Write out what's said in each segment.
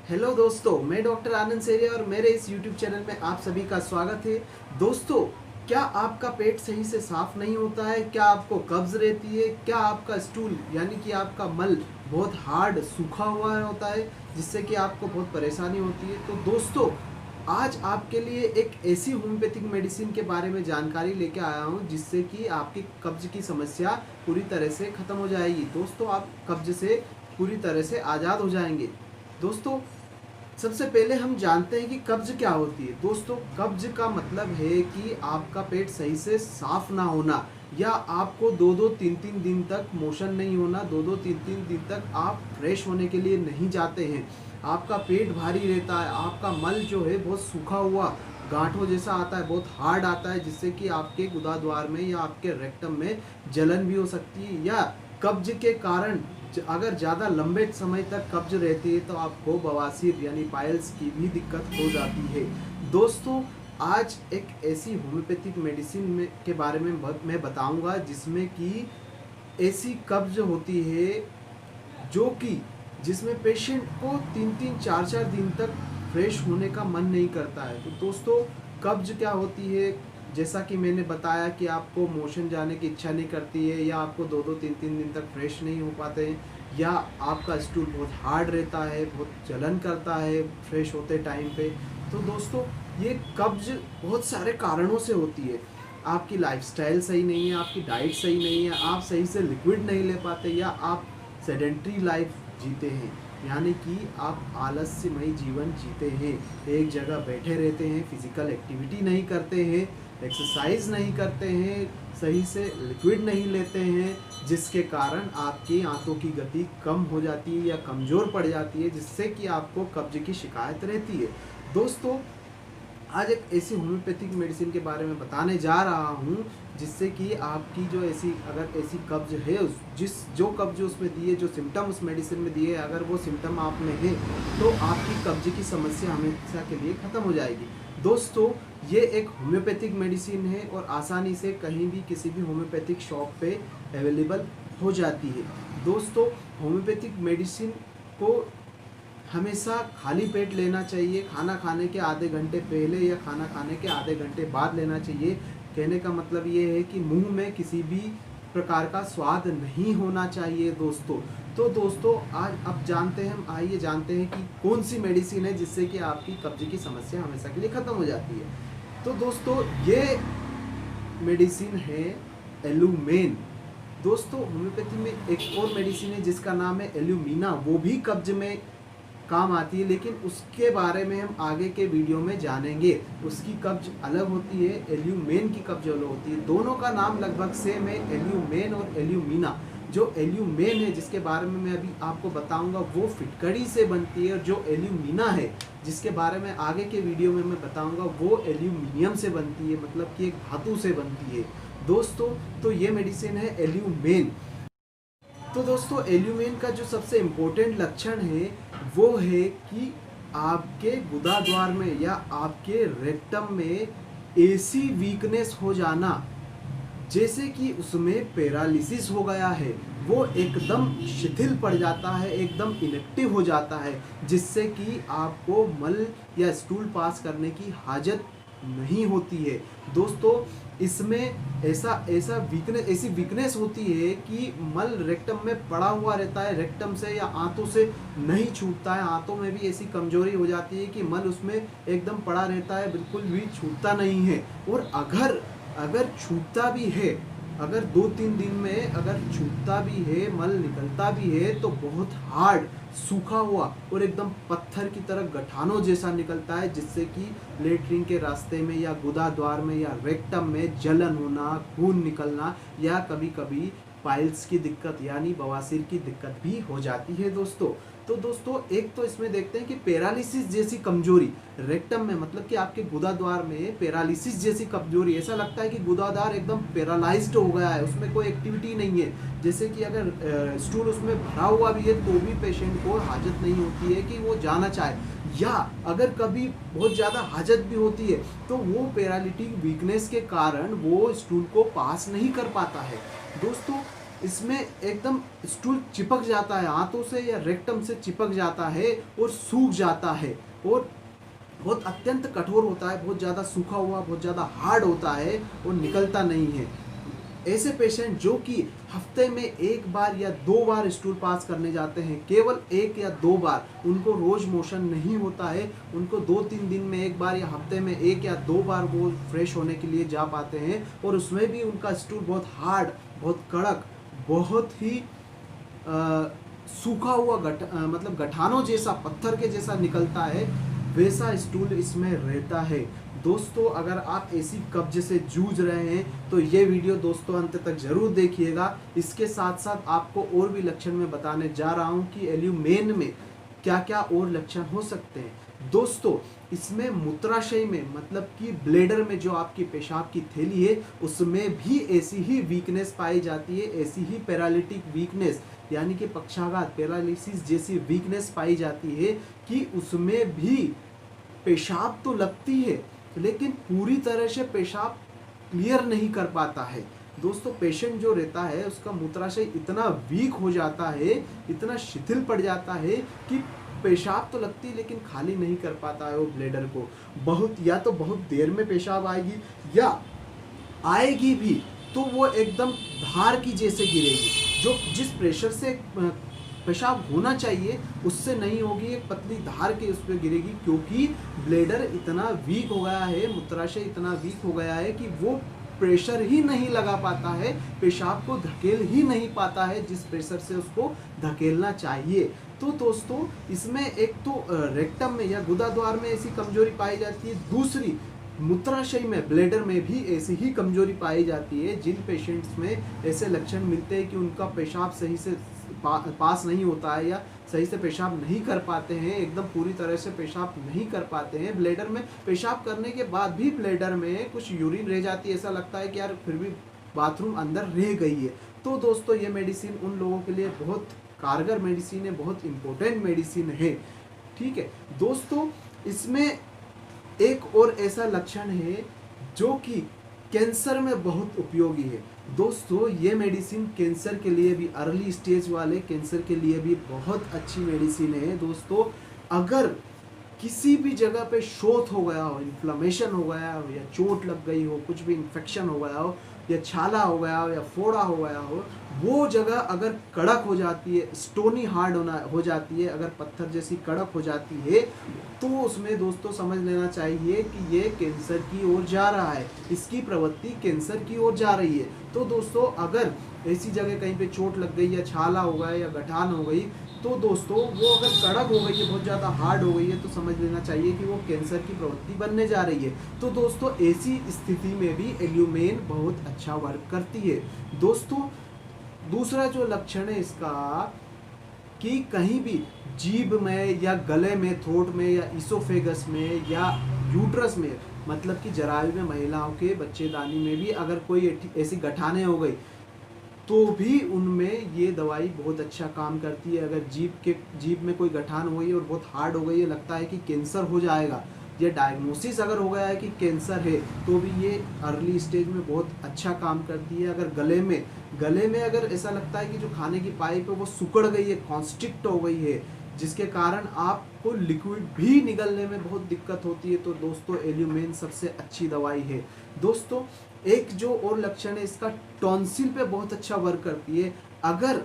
Hello दोस्तों, मैं doctor आनंद सेरिया और मेरे इस यूट्यूब चैनल में आप सभी का स्वागत है। दोस्तों, क्या आपका पेट सही से साफ नहीं होता है? क्या आपको कब्ज रहती है? क्या आपका स्टूल यानी कि आपका मल बहुत हार्ड सूखा हुआ होता है जिससे कि आपको बहुत परेशानी होती है? तो दोस्तों, आज आपके लिए एक ऐसी होम्योपैथिक मेडिसिन के बारे में जानकारी लेके आया हूँ जिससे कि आपकी कब्ज की समस्या पूरी तरह से ख़त्म हो जाएगी। दोस्तों, आप कब्ज से पूरी तरह से आज़ाद हो जाएंगे। दोस्तों, सबसे पहले हम जानते हैं कि कब्ज क्या होती है। दोस्तों, कब्ज का मतलब है कि आपका पेट सही से साफ ना होना, या आपको 2-2 3-3 दिन तक मोशन नहीं होना, 2-2 3-3 दिन तक आप फ्रेश होने के लिए नहीं जाते हैं, आपका पेट भारी रहता है, आपका मल जो है बहुत सूखा हुआ गांठों जैसा आता है, बहुत हार्ड आता है, जिससे कि आपके गुदाद्वार में या आपके रेक्टम में जलन भी हो सकती है, या कब्ज के कारण अगर ज़्यादा लंबे समय तक कब्ज रहती है तो आपको बवासीर यानी पाइल्स की भी दिक्कत हो जाती है। दोस्तों, आज एक ऐसी होम्योपैथिक मेडिसिन में के बारे में मैं बताऊंगा जिसमें कि ऐसी कब्ज होती है जो कि जिसमें पेशेंट को 3-3 4-4 दिन तक फ्रेश होने का मन नहीं करता है। तो दोस्तों, कब्ज क्या होती है? जैसा कि मैंने बताया कि आपको मोशन जाने की इच्छा नहीं करती है, या आपको 2-2 3-3 दिन तक फ्रेश नहीं हो पाते हैं, या आपका स्टूल बहुत हार्ड रहता है, बहुत जलन करता है फ्रेश होते टाइम पे। तो दोस्तों, ये कब्ज बहुत सारे कारणों से होती है। आपकी लाइफस्टाइल सही नहीं है, आपकी डाइट सही नहीं है, आप सही से लिक्विड नहीं ले पाते, या आप सेडेंट्री लाइफ जीते हैं, यानी कि आप आलस्यमयी जीवन जीते हैं, एक जगह बैठे रहते हैं, फिजिकल एक्टिविटी नहीं करते हैं, एक्सरसाइज नहीं करते हैं, सही से लिक्विड नहीं लेते हैं, जिसके कारण आपकी आंतों की गति कम हो जाती है या कमज़ोर पड़ जाती है, जिससे कि आपको कब्ज की शिकायत रहती है। दोस्तों, आज एक ऐसी होम्योपैथिक मेडिसिन के बारे में बताने जा रहा हूँ जिससे कि आपकी जो अगर ऐसी कब्ज है, जो कब्ज उसमें दी है, जो सिम्टम उस मेडिसिन में दिए, अगर वो सिम्टम आप में है तो आपकी कब्ज की समस्या हमेशा के लिए ख़त्म हो जाएगी। दोस्तों, ये एक होम्योपैथिक मेडिसिन है और आसानी से कहीं भी किसी भी होम्योपैथिक शॉप पे अवेलेबल हो जाती है। दोस्तों, होम्योपैथिक मेडिसिन को हमेशा खाली पेट लेना चाहिए, खाना खाने के आधे घंटे पहले या खाना खाने के आधे घंटे बाद लेना चाहिए। कहने का मतलब ये है कि मुंह में किसी भी प्रकार का स्वाद नहीं होना चाहिए दोस्तों। तो दोस्तों, आज अब आइए जानते हैं कि कौन सी मेडिसिन है जिससे कि आपकी कब्ज की समस्या हमेशा के लिए ख़त्म हो जाती है। तो दोस्तों, ये मेडिसिन है एलुमेन। दोस्तों, होम्योपैथी में एक और मेडिसिन है जिसका नाम है एल्यूमिना, वो भी कब्ज में काम आती है, लेकिन उसके बारे में हम आगे के वीडियो में जानेंगे। उसकी कब्ज अलग होती है, एल्यूमेन की कब्ज अलग होती है। दोनों का नाम लगभग सेम है, एल्यूमेन और एल्यूमिना। जो एल्यूमेन है जिसके बारे में मैं अभी आपको बताऊंगा वो फिटकड़ी से बनती है, और जो एल्यूमिना है जिसके बारे में आगे के वीडियो में मैं बताऊंगा वो एल्यूमिनियम से बनती है, मतलब कि एक धातु से बनती है दोस्तों। तो ये मेडिसिन है एल्यूमेन। तो दोस्तों, एल्यूमिन का जो सबसे इम्पोर्टेंट लक्षण है वो है कि आपके गुदाद्वार में या आपके रेक्टम में ऐसी वीकनेस हो जाना जैसे कि उसमें पैरालिसिस हो गया है, वो एकदम शिथिल पड़ जाता है, एकदम इनेक्टिव हो जाता है, जिससे कि आपको मल या स्टूल पास करने की हाजत नहीं होती है। दोस्तों, इसमें ऐसी वीकनेस होती है कि मल रेक्टम में पड़ा हुआ रहता है, रेक्टम से या आंतों से नहीं छूटता है। आंतों में भी ऐसी कमजोरी हो जाती है कि मल उसमें एकदम पड़ा रहता है, बिल्कुल भी छूटता नहीं है। और अगर अगर छूटता भी है, अगर 2-3 दिन में अगर छूटता भी है, मल निकलता भी है, तो बहुत हार्ड सूखा हुआ और एकदम पत्थर की तरह गठानों जैसा निकलता है, जिससे कि लेटरिन के रास्ते में या गुदाद्वार में या रेक्टम में जलन होना, खून निकलना, या कभी कभी पाइल्स की दिक्कत यानी बवासीर की दिक्कत भी हो जाती है दोस्तों। तो दोस्तों, एक तो इसमें देखते हैं कि पैरालिसिस जैसी कमजोरी रेक्टम में, मतलब कि आपके गुदाद्वार में पैरालिसिस जैसी कमजोरी, ऐसा लगता है कि गुदाद्वार एकदम पैरालाइज्ड हो गया है, उसमें कोई एक्टिविटी नहीं है। जैसे कि अगर स्टूल उसमें भरा हुआ भी है तो भी पेशेंट को हाजत नहीं होती है कि वो जाना चाहे, या अगर कभी बहुत ज़्यादा हाजत भी होती है तो वो पैरालिटिक वीकनेस के कारण वो स्टूल को पास नहीं कर पाता है। दोस्तों, इसमें एकदम स्टूल चिपक जाता है हाथों से या रेक्टम से चिपक जाता है और सूख जाता है और बहुत अत्यंत कठोर होता है, बहुत ज़्यादा सूखा हुआ, बहुत ज़्यादा हार्ड होता है और निकलता नहीं है। ऐसे पेशेंट जो कि हफ्ते में एक बार या 2 बार स्टूल पास करने जाते हैं, केवल 1 या 2 बार, उनको रोज मोशन नहीं होता है, उनको 2-3 दिन में एक बार या हफ्ते में 1 या 2 बार वो फ्रेश होने के लिए जा पाते हैं और उसमें भी उनका स्टूल बहुत हार्ड, बहुत कड़क, बहुत ही सूखा हुआ मतलब गठानों जैसा, पत्थर के जैसा निकलता है, वैसा स्टूल इसमें रहता है। दोस्तों अगर आप ऐसी कब्ज से जूझ रहे हैं तो ये वीडियो दोस्तों अंत तक जरूर देखिएगा। इसके साथ साथ आपको और भी लक्षण मैं बताने जा रहा हूँ कि एल्यूमेन में क्या क्या और लक्षण हो सकते हैं। दोस्तों इसमें मूत्राशय में मतलब कि ब्लेडर में जो आपकी पेशाब की थैली है उसमें भी ऐसी ही वीकनेस पाई जाती है, ऐसी ही पैरालिटिक वीकनेस यानी कि पक्षाघात पैरालिसिस जैसी वीकनेस पाई जाती है कि उसमें भी पेशाब तो लगती है लेकिन पूरी तरह से पेशाब क्लियर नहीं कर पाता है। दोस्तों पेशेंट जो रहता है उसका मूत्राशय इतना वीक हो जाता है, इतना शिथिल पड़ जाता है कि पेशाब तो लगती है लेकिन खाली नहीं कर पाता है वो ब्लेडर को। बहुत या तो बहुत देर में पेशाब आएगी या आएगी भी तो वो एकदम धार की जैसे गिरेगी, जो जिस प्रेशर से पेशाब होना चाहिए उससे नहीं होगी, एक पतली धार के उस पर गिरेगी क्योंकि ब्लेडर इतना वीक हो गया है, मूत्राशय इतना वीक हो गया है कि वो प्रेशर ही नहीं लगा पाता है, पेशाब को धकेल ही नहीं पाता है जिस प्रेशर से उसको धकेलना चाहिए। तो दोस्तों इसमें एक तो रेक्टम में या गुदाद्वार में ऐसी कमजोरी पाई जाती है, दूसरी मूत्राशय में ब्लेडर में भी ऐसी ही कमजोरी पाई जाती है। जिन पेशेंट्स में ऐसे लक्षण मिलते हैं कि उनका पेशाब सही से पास नहीं होता है या सही से पेशाब नहीं कर पाते हैं, एकदम पूरी तरह से पेशाब नहीं कर पाते हैं, ब्लेडर में पेशाब करने के बाद भी ब्लेडर में कुछ यूरिन रह जाती है, ऐसा लगता है कि यार फिर भी बाथरूम अंदर रह गई है, तो दोस्तों ये मेडिसिन उन लोगों के लिए बहुत कारगर मेडिसिन है, बहुत इंपॉर्टेंट मेडिसिन है। ठीक है दोस्तों, इसमें एक और ऐसा लक्षण है जो कि कैंसर में बहुत उपयोगी है। दोस्तों ये मेडिसिन कैंसर के लिए भी, अर्ली स्टेज वाले कैंसर के लिए भी बहुत अच्छी मेडिसिन है। दोस्तों अगर किसी भी जगह पे शोथ हो गया हो, इन्फ्लेमेशन हो गया हो या चोट लग गई हो, कुछ भी इन्फेक्शन हो गया हो या छाला हो गया हो या फोड़ा हो गया हो, वो जगह अगर कड़क हो जाती है, स्टोनी हार्ड हो जाती है, अगर पत्थर जैसी कड़क हो जाती है तो उसमें दोस्तों समझ लेना चाहिए कि ये कैंसर की ओर जा रहा है, इसकी प्रवृत्ति कैंसर की ओर जा रही है। तो दोस्तों अगर ऐसी जगह कहीं पे चोट लग गई या छाला हो गया या गठान हो गई तो दोस्तों वो अगर कड़क हो गई है, बहुत ज़्यादा हार्ड हो गई है, तो समझ लेना चाहिए कि वो कैंसर की प्रवृत्ति बनने जा रही है। तो दोस्तों ऐसी स्थिति में भी एल्यूमेन बहुत अच्छा वर्क करती है। दोस्तों दूसरा जो लक्षण है इसका कि कहीं भी जीभ में या गले में, थ्रोट में या इसोफेगस में या यूट्रस में, मतलब कि जरायु में महिलाओं के बच्चेदानी में भी अगर कोई ऐसी गठाने हो गई तो भी उनमें ये दवाई बहुत अच्छा काम करती है। अगर जीभ में कोई गठान हो गई और बहुत हार्ड हो गई है, लगता है कि कैंसर हो जाएगा, ये डायग्नोसिस अगर हो गया है कि कैंसर है, तो भी ये अर्ली स्टेज में बहुत अच्छा काम करती है। अगर गले में अगर ऐसा लगता है कि जो खाने की पाइप है वो सिकुड़ गई है, कॉन्स्ट्रिक्ट हो गई है, जिसके कारण आपको लिक्विड भी निकलने में बहुत दिक्कत होती है, तो दोस्तों एल्यूमेन सबसे अच्छी दवाई है। दोस्तों एक जो और लक्षण है इसका, टॉन्सिल पे बहुत अच्छा वर्क करती है। अगर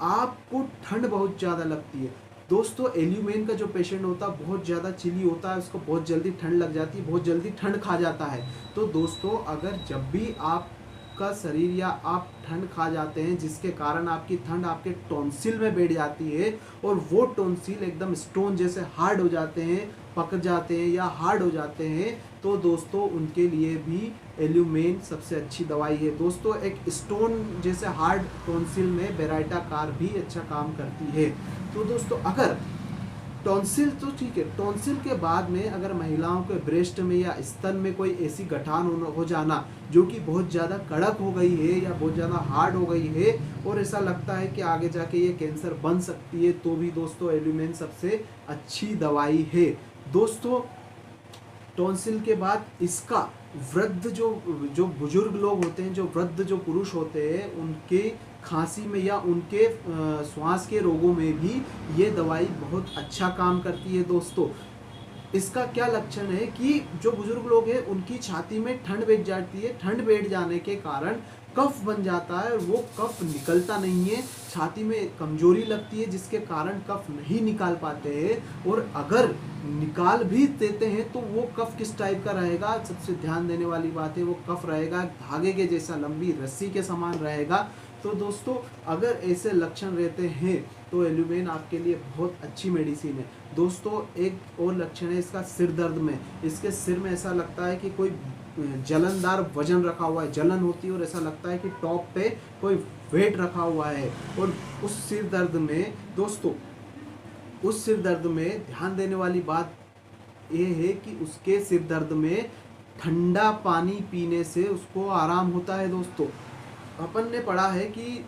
आपको ठंड बहुत ज़्यादा लगती है, दोस्तों एल्यूमेन का जो पेशेंट होता है बहुत ज़्यादा चिली होता है, उसको बहुत जल्दी ठंड लग जाती है, बहुत जल्दी ठंड खा जाता है। तो दोस्तों अगर जब भी आपका शरीर या आप ठंड खा जाते हैं जिसके कारण आपकी ठंड आपके टॉन्सिल में बैठ जाती है और वो टॉन्सिल एकदम स्टोन जैसे हार्ड हो जाते हैं, पक जाते हैं या हार्ड हो जाते हैं, तो दोस्तों उनके लिए भी एल्यूमेन सबसे अच्छी दवाई है। दोस्तों एक स्टोन जैसे हार्ड टॉन्सिल में बेराइटा कार भी अच्छा काम करती है। तो दोस्तों अगर टॉन्सिल तो ठीक है, टॉन्सिल के बाद में अगर महिलाओं के ब्रेस्ट में या स्तन में कोई ऐसी गठान हो जाना जो कि बहुत ज़्यादा कड़क हो गई है या बहुत ज़्यादा हार्ड हो गई है और ऐसा लगता है कि आगे जाके ये कैंसर बन सकती है, तो भी दोस्तों एल्यूमेन सबसे अच्छी दवाई है। दोस्तों टॉन्सिल के बाद इसका वृद्ध जो जो बुजुर्ग लोग होते हैं, जो वृद्ध जो पुरुष होते हैं, उनके खांसी में या उनके श्वास के रोगों में भी ये दवाई बहुत अच्छा काम करती है दोस्तों। इसका क्या लक्षण है कि जो बुजुर्ग लोग हैं उनकी छाती में ठंड बैठ जाती है, ठंड बैठ जाने के कारण कफ बन जाता है और वो कफ निकलता नहीं है, छाती में कमजोरी लगती है जिसके कारण कफ नहीं निकाल पाते हैं। और अगर निकाल भी देते हैं तो वो कफ किस टाइप का रहेगा, सबसे ध्यान देने वाली बात है, वो कफ रहेगा धागे के जैसा, लंबी रस्सी के समान रहेगा। तो दोस्तों अगर ऐसे लक्षण रहते हैं तो एल्यूमेन आपके लिए बहुत अच्छी मेडिसिन है। दोस्तों एक और लक्षण है इसका सिर दर्द में। इसके सिर में ऐसा लगता है कि कोई जलनदार वजन रखा हुआ है, जलन होती है और ऐसा लगता है कि टॉप पे कोई वेट रखा हुआ है। और उस सिर दर्द में दोस्तों, उस सिर दर्द में ध्यान देने वाली बात ये है कि उसके सिर दर्द में ठंडा पानी पीने से उसको आराम होता है। दोस्तों अपन ने पढ़ा है कि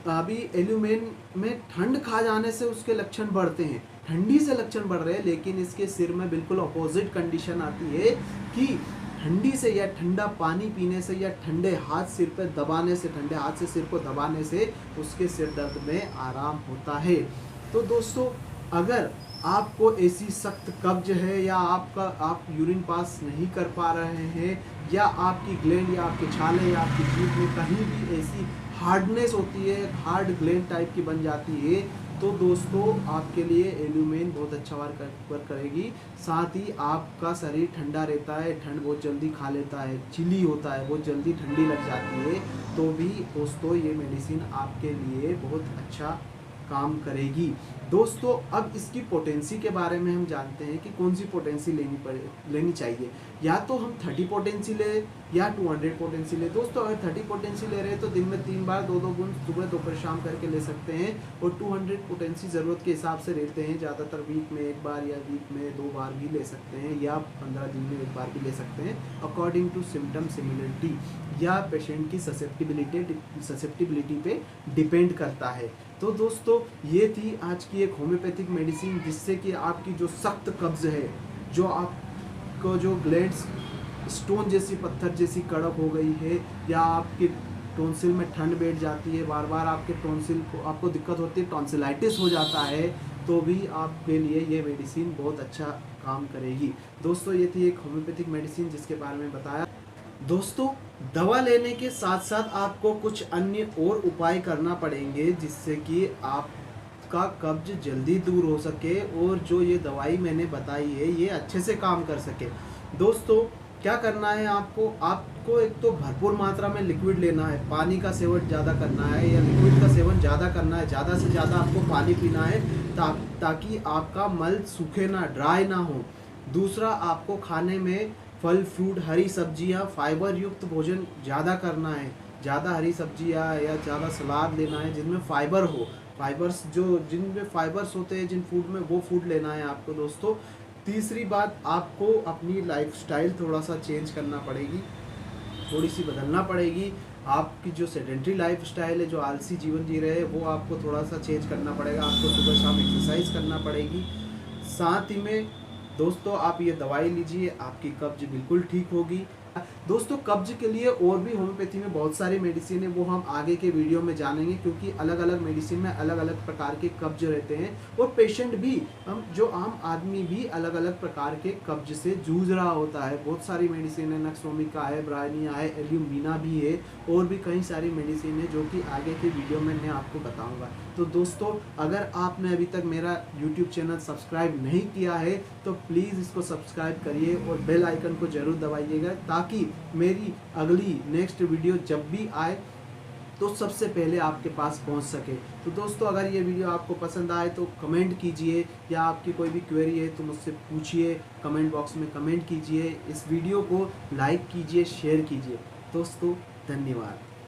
अभी एल्यूमेन में ठंड खा जाने से उसके लक्षण बढ़ते हैं, ठंडी से लक्षण बढ़ रहे हैं, लेकिन इसके सिर में बिल्कुल अपोजिट कंडीशन आती है कि ठंडी से या ठंडा पानी पीने से या ठंडे हाथ सिर पर दबाने से, ठंडे हाथ से सिर को दबाने से उसके सिर दर्द में आराम होता है। तो दोस्तों अगर आपको ऐसी सख्त कब्ज है या आप यूरिन पास नहीं कर पा रहे हैं, या आपकी ग्लैंड या आपके छाले या आपकी जीभ में कहीं भी ऐसी हार्डनेस होती है, हार्ड ग्लैंड टाइप की बन जाती है, तो दोस्तों आपके लिए एल्यूमेन बहुत अच्छा वर्क करेगी। साथ ही आपका शरीर ठंडा रहता है, ठंड बहुत जल्दी खा लेता है, चिली होता है, बहुत जल्दी ठंडी लग जाती है, तो भी दोस्तों ये मेडिसिन आपके लिए बहुत अच्छा काम करेगी। दोस्तों अब इसकी पोटेंसी के बारे में हम जानते हैं कि कौन सी पोटेंसी लेनी चाहिए। या तो हम 30 पोटेंसी ले या 200 पोटेंसी ले। दोस्तों अगर 30 पोटेंसी ले रहे हैं तो दिन में 3 बार 2-2 बूंद सुबह दोपहर शाम करके ले सकते हैं। और 200 पोटेंसी ज़रूरत के हिसाब से रहते हैं, ज़्यादातर वीक में 1 बार या वीक में 2 बार भी ले सकते हैं, या 15 दिन में 1 बार भी ले सकते हैं, अकॉर्डिंग टू सिम्टम सिमिलरिटी या पेशेंट की ससेप्टिबिलिटी पे डिपेंड करता है। तो दोस्तों ये थी आज की एक होम्योपैथिक मेडिसिन जिससे कि आपकी जो सख्त कब्ज है, जो आपको जो ग्लैंड्स स्टोन जैसी, पत्थर जैसी कड़क हो गई है, या आपके टॉन्सिल में ठंड बैठ जाती है, बार बार आपके टॉन्सिल को आपको दिक्कत होती है, टॉन्सिलाइटिस हो जाता है, तो भी आपके लिए ये मेडिसिन बहुत अच्छा काम करेगी। दोस्तों ये थी एक होम्योपैथिक मेडिसिन जिसके बारे में बताया। दोस्तों दवा लेने के साथ साथ आपको कुछ अन्य और उपाय करना पड़ेंगे जिससे कि आपका कब्ज जल्दी दूर हो सके और जो ये दवाई मैंने बताई है ये अच्छे से काम कर सके। दोस्तों क्या करना है आपको एक तो भरपूर मात्रा में लिक्विड लेना है, पानी का सेवन ज़्यादा करना है या लिक्विड का सेवन ज़्यादा करना है, ज़्यादा से ज़्यादा आपको पानी पीना है ताकि आपका मल सूखे ना, ड्राई ना हो। दूसरा आपको खाने में फल फ्रूट, हरी सब्जियां, फाइबर युक्त भोजन ज़्यादा करना है, ज़्यादा हरी सब्जियां या ज़्यादा सलाद लेना है जिनमें फाइबर हो, फाइबर्स जिनमें फाइबर्स होते हैं जिन फूड में, वो फूड लेना है आपको। दोस्तों तीसरी बात, आपको अपनी लाइफस्टाइल थोड़ा सा चेंज करना पड़ेगी, थोड़ी सी बदलना पड़ेगी। आपकी जो सेडेंट्री लाइफस्टाइल है, जो आलसी जीवन जी रहे हैं, वो आपको थोड़ा सा चेंज करना पड़ेगा। आपको सुबह शाम एक्सरसाइज करना पड़ेगी। साथ ही में दोस्तों आप ये दवाई लीजिए, आपकी कब्ज बिल्कुल ठीक होगी। दोस्तों कब्ज के लिए और भी होम्योपैथी में बहुत सारी मेडिसिन है, वो हम आगे के वीडियो में जानेंगे, क्योंकि अलग अलग मेडिसिन में अलग अलग प्रकार के कब्ज रहते हैं और पेशेंट भी, हम जो आम आदमी भी अलग अलग प्रकार के कब्ज से जूझ रहा होता है। बहुत सारी मेडिसिन है, नक्सोमिका है, ब्रायनिया है, एल्यूमिना भी है, और भी कई सारी मेडिसिन है जो कि आगे के वीडियो में मैं आपको बताऊँगा। तो दोस्तों अगर आपने अभी तक मेरा यूट्यूब चैनल सब्सक्राइब नहीं किया है तो प्लीज़ इसको सब्सक्राइब करिए और बेल आइकन को ज़रूर दबाइएगा, ताकि मेरी अगली नेक्स्ट वीडियो जब भी आए तो सबसे पहले आपके पास पहुंच सके। तो दोस्तों अगर ये वीडियो आपको पसंद आए तो कमेंट कीजिए, या आपकी कोई भी क्वेरी है तो मुझसे पूछिए, कमेंट बॉक्स में कमेंट कीजिए। इस वीडियो को लाइक कीजिए, शेयर कीजिए। दोस्तों धन्यवाद।